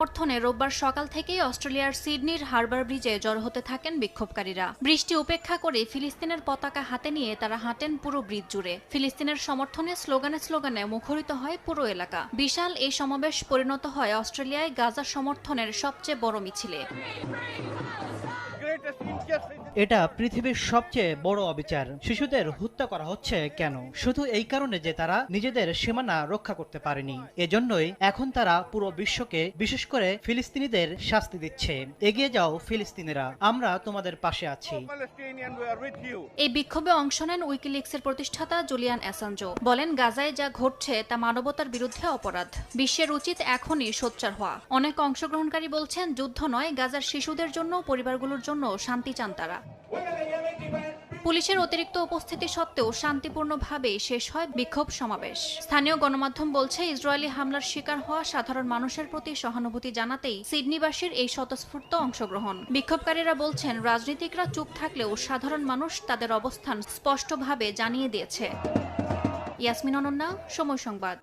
সমর্থনে রোববার সকাল থেকেই অস্ট্রেলিয়ার সিডনির হারবার ব্রিজে জড়ো হতে থাকেন বিক্ষোভকারীরা। বৃষ্টি উপেক্ষা করে ফিলিস্তিনের পতাকা হাতে নিয়ে তারা হাঁটেন পুরো ব্রিজ জুড়ে। ফিলিস্তিনের সমর্থনে স্লোগানে মুখরিত হয় পুরো এলাকা। বিশাল এই সমাবেশ পরিণত হয় অস্ট্রেলিয়ায় গাজা সমর্থনের সবচেয়ে বড় মিছিলে। এটা পৃথিবীর সবচেয়ে বড় অবিচার। শিশুদের হত্যা করা হচ্ছে কেন? শুধু এই কারণে যে তারা নিজেদের সীমানা রক্ষা করতে পারেনি। এজন্যই এখন তারা পুরো বিশ্বকে, বিশেষ করে ফিলিস্তিনিদের শাস্তি দিচ্ছে। এগিয়ে যাও ফিলিস্তিনিরা, আমরা তোমাদের পাশে আছি। এই বিক্ষোভে অংশ নেন উইকিলিক্সের প্রতিষ্ঠাতা জুলিয়ান অ্যাসাঞ্জো। বলেন, গাজায় যা ঘটছে তা মানবতার বিরুদ্ধে অপরাধ। বিশ্বের উচিত এখনই সোচ্চার হওয়া। অনেক অংশগ্রহণকারী বলছেন, যুদ্ধ নয়, গাজার শিশুদের জন্য, পরিবারগুলোর জন্য শান্তি চান তারা। পুলিশের অতিরিক্ত উপস্থিতি সত্ত্বেও শান্তিপূর্ণভাবে শেষ হয় বিক্ষোভ সমাবেশ। স্থানীয় গণমাধ্যম বলছে, ইসরায়েলি হামলার শিকার হওয়া সাধারণ মানুষের প্রতি সহানুভূতি জানাতেই সিডনিবাসীর এই স্বতঃস্ফূর্ত অংশগ্রহণ। বিক্ষোভকারীরা বলছেন, রাজনীতিকরা চুপ থাকলেও সাধারণ মানুষ তাদের অবস্থান স্পষ্টভাবে জানিয়ে দিয়েছে। ইয়াসমিন অনন্যা, সময় সংবাদ।